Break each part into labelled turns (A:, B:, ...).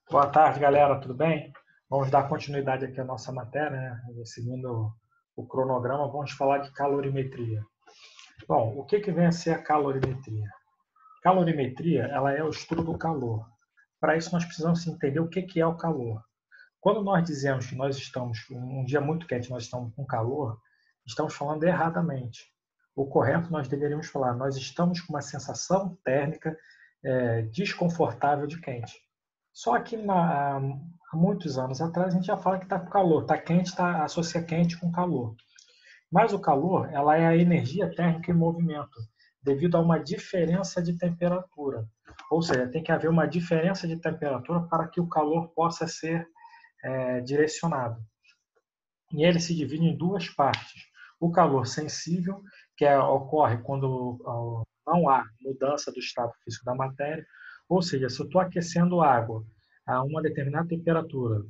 A: Boa tarde, galera, tudo bem? Vamos dar continuidade aqui à nossa matéria, né? Seguindo o cronograma, vamos falar de calorimetria. Bom, o que vem a ser a calorimetria? Calorimetria, ela é o estudo do calor. Para isso, nós precisamos entender o que é o calor. Quando nós dizemos que nós estamos, um dia muito quente, nós estamos com calor, estamos falando erradamente. O correto, nós deveríamos falar, nós estamos com uma sensação térmica desconfortável de quente. Só que há muitos anos atrás a gente já fala que está com calor, está quente, associa quente com calor. Mas o calor, ela é a energia térmica em movimento, devido a uma diferença de temperatura. Ou seja, tem que haver uma diferença de temperatura para que o calor possa ser direcionado. E ele se divide em duas partes. O calor sensível, ocorre quando não há mudança do estado físico da matéria, ou seja, se eu estou aquecendo água a uma determinada temperatura,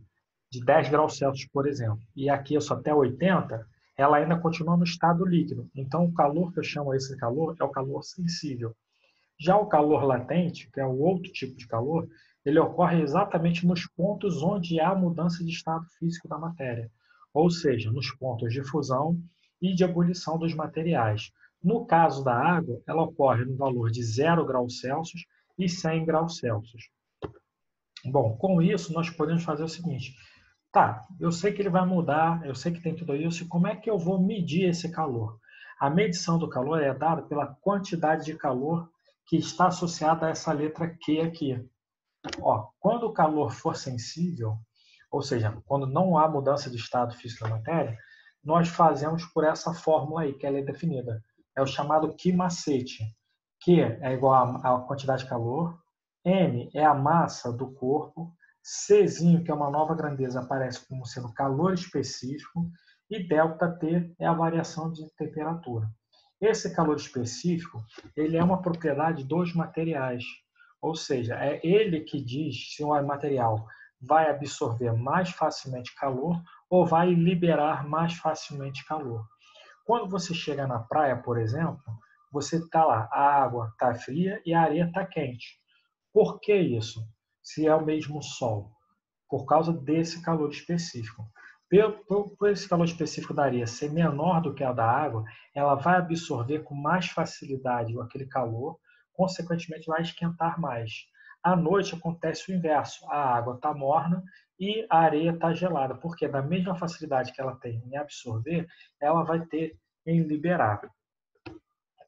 A: de 10 graus Celsius, por exemplo, e aqueço até 80, ela ainda continua no estado líquido. Então, o calor que eu chamo esse calor é o calor sensível. Já o calor latente, que é o outro tipo de calor, ele ocorre exatamente nos pontos onde há mudança de estado físico da matéria, ou seja, nos pontos de fusão e de ebulição dos materiais. No caso da água, ela ocorre no valor de 0 graus Celsius e 100 graus Celsius. Bom, com isso, nós podemos fazer o seguinte: tá, eu sei que ele vai mudar, eu sei que tem tudo isso, e como é que eu vou medir esse calor? A medição do calor é dada pela quantidade de calor que está associada a essa letra Q aqui. Ó, quando o calor for sensível, ou seja, quando não há mudança de estado físico da matéria, nós fazemos por essa fórmula aí, que ela é definida. É o chamado Q macete. Q é igual à quantidade de calor, M é a massa do corpo, Czinho, que é uma nova grandeza, aparece como sendo calor específico, e ΔT é a variação de temperatura. Esse calor específico, ele é uma propriedade dos materiais, ou seja, é ele que diz se o material vai absorver mais facilmente calor ou vai liberar mais facilmente calor. Quando você chega na praia, por exemplo, você está lá, a água está fria e a areia está quente. Por que isso? Se é o mesmo sol? Por causa desse calor específico. Por esse calor específico da areia ser menor do que a da água, ela vai absorver com mais facilidade aquele calor, consequentemente vai esquentar mais. À noite acontece o inverso, a água está morna e a areia está gelada, porque da mesma facilidade que ela tem em absorver, ela vai ter em liberar,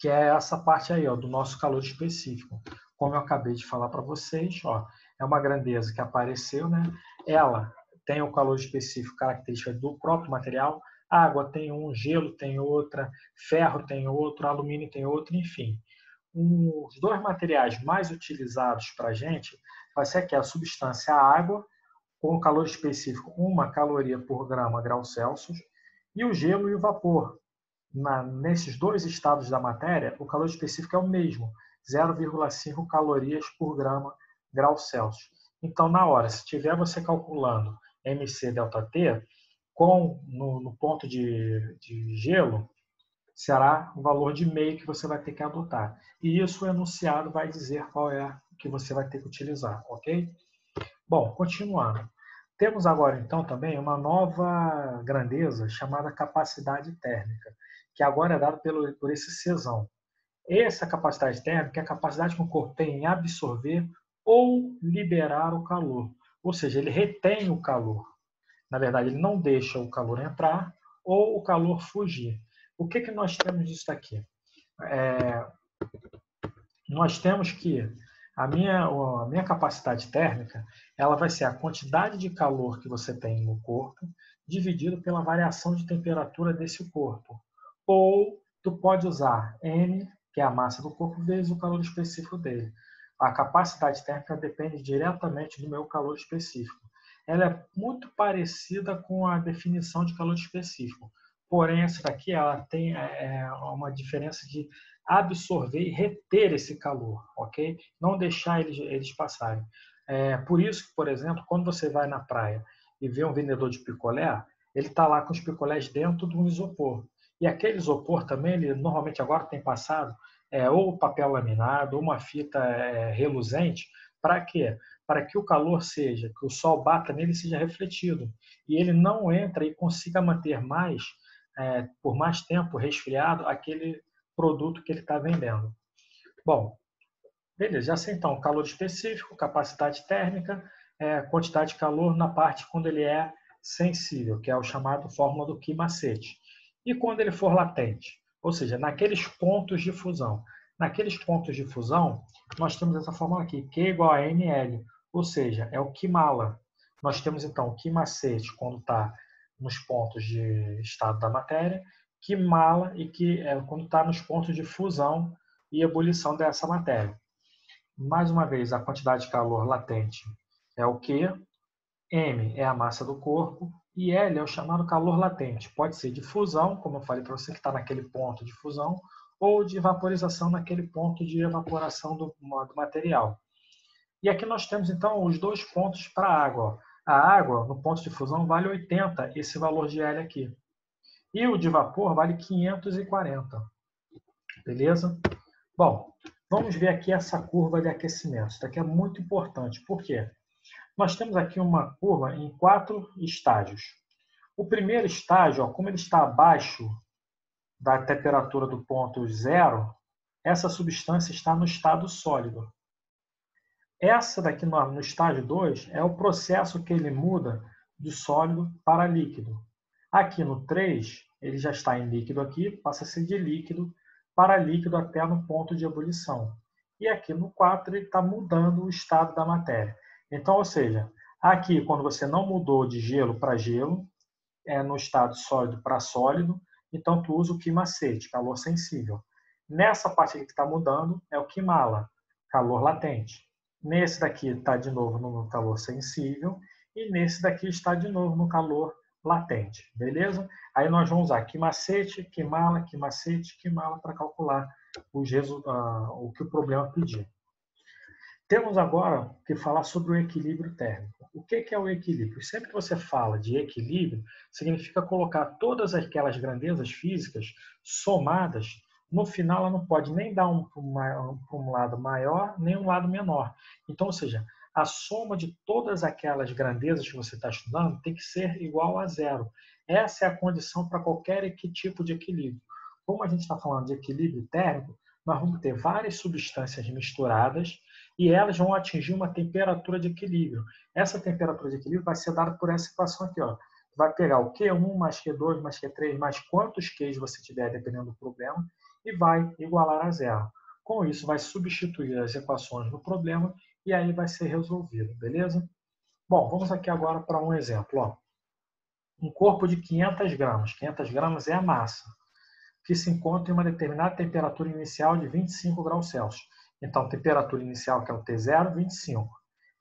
A: que é essa parte aí, ó, do nosso calor específico. Como eu acabei de falar para vocês, ó, é uma grandeza que apareceu, né? Ela tem o calor específico, característica do próprio material. Água tem um, gelo tem outra, ferro tem outro, alumínio tem outro, enfim. Os dois materiais mais utilizados para a gente vai ser aqui a substância a água, com calor específico 1 caloria por grama grau Celsius, e o gelo e o vapor, nesses dois estados da matéria, o calor específico é o mesmo, 0,5 calorias por grama grau Celsius. Então, na hora, se tiver você calculando MC ΔT, no ponto de gelo, será o valor de meio que você vai ter que adotar. E isso o enunciado vai dizer qual é que você vai ter que utilizar, ok? Bom, continuando. Temos agora, então, também uma nova grandeza chamada capacidade térmica, que agora é dada por esse Czão. Essa capacidade térmica é a capacidade que o corpo tem em absorver ou liberar o calor. Ou seja, ele retém o calor. Na verdade, ele não deixa o calor entrar ou o calor fugir. O que nós temos disso daqui? Nós temos que a minha capacidade térmica, ela vai ser a quantidade de calor que você tem no corpo dividido pela variação de temperatura desse corpo. Ou tu pode usar N, que é a massa do corpo, vezes o calor específico dele. A capacidade térmica depende diretamente do meu calor específico. Ela é muito parecida com a definição de calor específico. Porém, essa daqui ela tem uma diferença de absorver e reter esse calor, ok? Não deixar eles passarem. Por isso que, por exemplo, quando você vai na praia e vê um vendedor de picolé, ele está lá com os picolés dentro de um isopor. E aquele isopor também, ele normalmente agora tem passado ou papel laminado, ou uma fita reluzente. Para quê? para que o calor seja, que o sol bata nele e seja refletido. E ele não entra e consiga manter por mais tempo resfriado aquele produto que ele está vendendo. Bom, beleza, já sei então, calor específico, capacidade térmica, quantidade de calor na parte quando ele é sensível, que é o chamado fórmula do Key-Macete. E quando ele for latente, ou seja, naqueles pontos de fusão. Naqueles pontos de fusão, nós temos essa fórmula aqui, Q igual a NL, ou seja, é o Key-Mala. Nós temos então o Key-Macete quando está nos pontos de estado da matéria, Key-Mala quando está nos pontos de fusão e ebulição dessa matéria. Mais uma vez, a quantidade de calor latente é o Q, M é a massa do corpo e L é o chamado calor latente. Pode ser de fusão, como eu falei para você, que está naquele ponto de fusão, ou de vaporização naquele ponto de evaporação do material. E aqui nós temos, então, os dois pontos para a água. A água, no ponto de fusão, vale 80, esse valor de L aqui. E o de vapor vale 540. Beleza? Bom, vamos ver aqui essa curva de aquecimento. Isso aqui é muito importante. Por quê? Nós temos aqui uma curva em 4 estágios. O primeiro estágio, como ele está abaixo da temperatura do ponto zero, essa substância está no estado sólido. Essa daqui no estágio 2 é o processo que ele muda de sólido para líquido. Aqui no 3, ele já está em líquido aqui, passa a ser de líquido para líquido até no ponto de ebulição. E aqui no 4 ele está mudando o estado da matéria. Então, ou seja, aqui quando você não mudou de gelo para gelo, é no estado sólido para sólido, então tu usa o Key-Macete, calor sensível. Nessa parte aqui que está mudando é o Key-Mala, calor latente. Nesse daqui está de novo no calor sensível e nesse daqui está de novo no calor latente, beleza? Aí nós vamos usar Key-Macete, Key-Mala, Key-Macete, Key-Mala para calcular o que o problema pedir. Temos agora que falar sobre o equilíbrio térmico. O que é o equilíbrio? Sempre que você fala de equilíbrio, significa colocar todas aquelas grandezas físicas somadas. No final, ela não pode nem dar um lado maior, nem um lado menor. Então, ou seja, a soma de todas aquelas grandezas que você está estudando tem que ser igual a zero. Essa é a condição para qualquer tipo de equilíbrio. Como a gente está falando de equilíbrio térmico, nós vamos ter várias substâncias misturadas e elas vão atingir uma temperatura de equilíbrio. Essa temperatura de equilíbrio vai ser dada por essa equação aqui. Ó. Vai pegar o Q1 mais Q2 mais Q3 mais quantos Qs você tiver, dependendo do problema, e vai igualar a zero. Com isso, vai substituir as equações no problema e aí vai ser resolvido, beleza? Bom, vamos aqui agora para um exemplo. Ó. Um corpo de 500 gramas. 500 gramas é a massa, que se encontra em uma determinada temperatura inicial de 25 graus Celsius. Então, temperatura inicial, que é o T0, 25.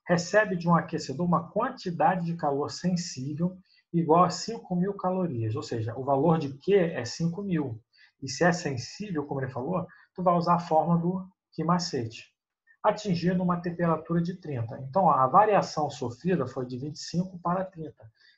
A: Recebe de um aquecedor uma quantidade de calor sensível igual a 5.000 calorias. Ou seja, o valor de Q é 5.000. E se é sensível, como ele falou, tu vai usar a fórmula do Key-Macete. Atingindo uma temperatura de 30. Então, a variação sofrida foi de 25 para 30.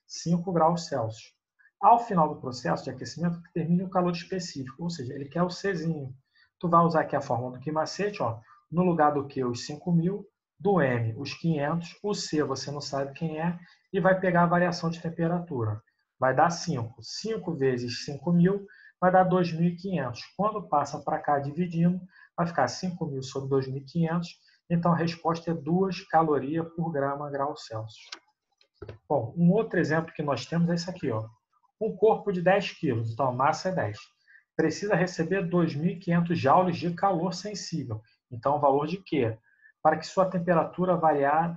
A: 5 graus Celsius. Ao final do processo de aquecimento, determine o calor específico. Ou seja, ele quer o Czinho. Tu vai usar aqui a fórmula do Key-Macete, ó. No lugar do Q, os 5.000, do M, os 500, o C você não sabe quem é, e vai pegar a variação de temperatura. Vai dar 5. 5 vezes 5.000 vai dar 2.500. Quando passa para cá dividindo, vai ficar 5.000 sobre 2.500, então a resposta é 2 calorias por grau Celsius. Bom, um outro exemplo que nós temos é esse aqui, ó. Um corpo de 10 kg, então a massa é 10. Precisa receber 2.500 joules de calor sensível. Então, o valor de Q? Para que sua temperatura varia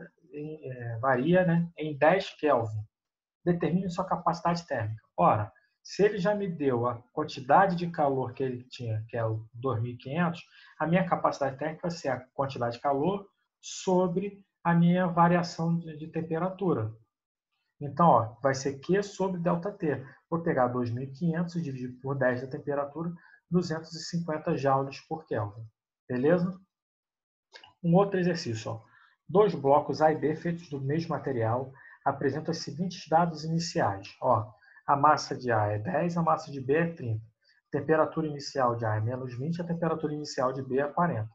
A: em 10 Kelvin. Determine sua capacidade térmica. Ora, se ele já me deu a quantidade de calor que ele tinha, que é o 2.500, a minha capacidade térmica vai ser a quantidade de calor sobre a minha variação de temperatura. Então, ó, vai ser Q sobre ΔT. Vou pegar 2.500 e dividir por 10 da temperatura, 250 joules por Kelvin. Beleza? Um outro exercício. Ó. 2 blocos A e B feitos do mesmo material apresentam os seguintes dados iniciais. Ó, a massa de A é 10, a massa de B é 30. A temperatura inicial de A é menos 20, a temperatura inicial de B é 40.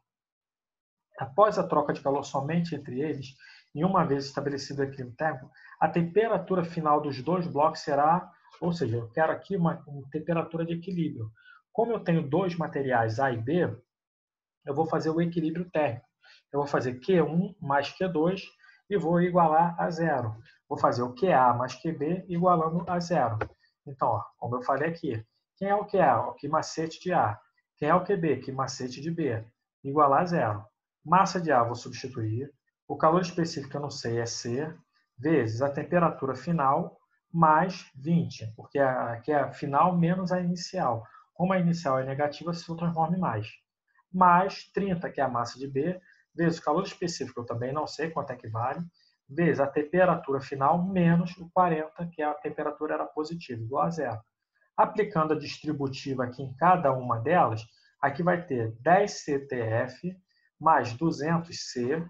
A: Após a troca de calor somente entre eles, e uma vez estabelecido o equilíbrio térmico, a temperatura final dos dois blocos será, ou seja, eu quero aqui uma temperatura de equilíbrio. Como eu tenho dois materiais A e B, eu vou fazer o equilíbrio térmico. Eu vou fazer Q1 mais Q2 e vou igualar a zero. Vou fazer o QA mais QB igualando a zero. Então, ó, como eu falei aqui, quem é o QA? O quimacete de A. Quem é o QB? Quimacete de B. Igualar a zero. Massa de A vou substituir. O calor específico eu não sei, é C, vezes a temperatura final mais 20, porque aqui é a final menos a inicial. Como a inicial é negativa, se transforma em mais 30, que é a massa de B, vezes o calor específico, eu também não sei quanto é que vale, vezes a temperatura final menos o 40, que a temperatura era positiva, igual a zero. Aplicando a distributiva aqui em cada uma delas, aqui vai ter 10 CTF mais 200 C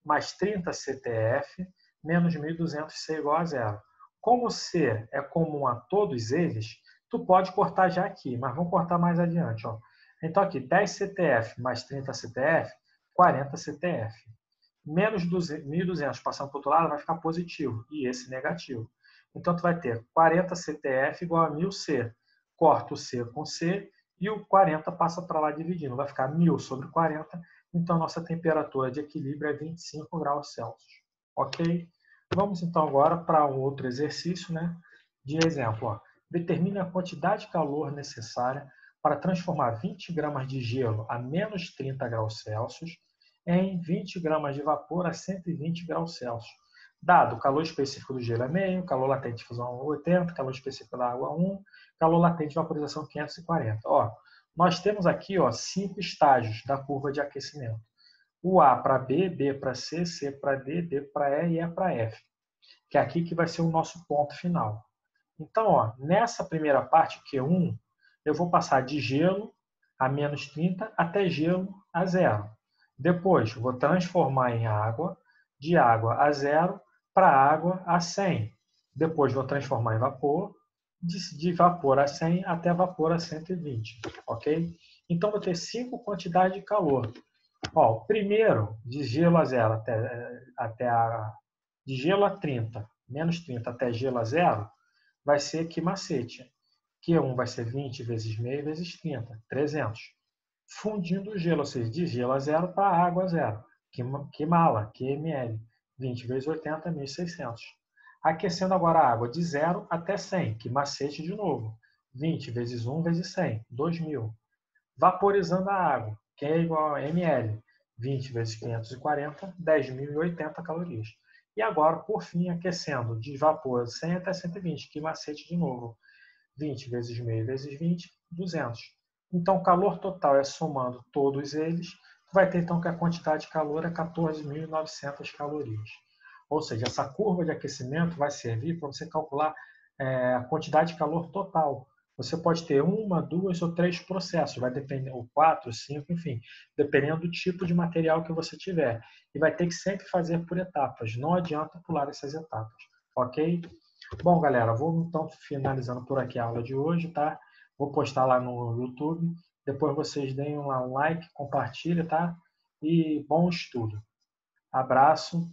A: mais 30 CTF menos 1.200 C igual a zero. Como C é comum a todos eles, tu pode cortar já aqui, mas vamos cortar mais adiante. Ó. Então, aqui, 10 CTF mais 30 CTF, 40 CTF. Menos 1.200 passando para o outro lado vai ficar positivo, e esse negativo. Então, tu vai ter 40 CTF igual a 1.000 C. Corta o C com C, e o 40 passa para lá dividindo. Vai ficar 1.000 sobre 40, então nossa temperatura de equilíbrio é 25 graus Celsius. Ok? Vamos então agora para um outro exercício, né? De exemplo, ó. Determine a quantidade de calor necessária para transformar 20 gramas de gelo a menos 30 graus Celsius em 20 gramas de vapor a 120 graus Celsius. Dado o calor específico do gelo é meio, calor latente de fusão 80, calor específico da água 1, calor latente de vaporização 540. Ó, nós temos aqui 5 estágios da curva de aquecimento. O A para B, B para C, C para D, D para E e para F. Que é aqui que vai ser o nosso ponto final. Então, ó, nessa primeira parte, Q1, eu vou passar de gelo a menos 30 até gelo a zero. Depois, vou transformar em água, de água a zero para água a 100. Depois, vou transformar em vapor, de vapor a 100 até vapor a 120. Ok? Então, vou ter 5 quantidades de calor. Ó, o primeiro, de gelo a zero de gelo a 30, menos 30 até gelo a zero, vai ser quimacete. Q1 vai ser 20 vezes meio vezes 30, 300. Fundindo o gelo, ou seja, de gelo a zero para água a zero. Quimala, QML, 20 vezes 80, 1.600. Aquecendo agora a água de 0 até 100, quimacete de novo. 20 vezes 1 vezes 100, 2.000. Vaporizando a água, que é igual a ml, 20 vezes 540, 10.080 calorias. E agora, por fim, aquecendo de vapor 100 até 120, quimacete de novo, 20 vezes meio vezes 20, 200. Então, o calor total é somando todos eles, tu vai ter então que a quantidade de calor é 14.900 calorias. Ou seja, essa curva de aquecimento vai servir para você calcular a quantidade de calor total. Você pode ter 1, 2 ou 3 processos, vai depender, ou 4, 5, enfim, dependendo do tipo de material que você tiver. E vai ter que sempre fazer por etapas, não adianta pular essas etapas, ok? Bom, galera, vou então finalizando por aqui a aula de hoje, tá? Vou postar lá no YouTube, depois vocês deem lá um like, compartilhem, tá? E bom estudo. Abraço.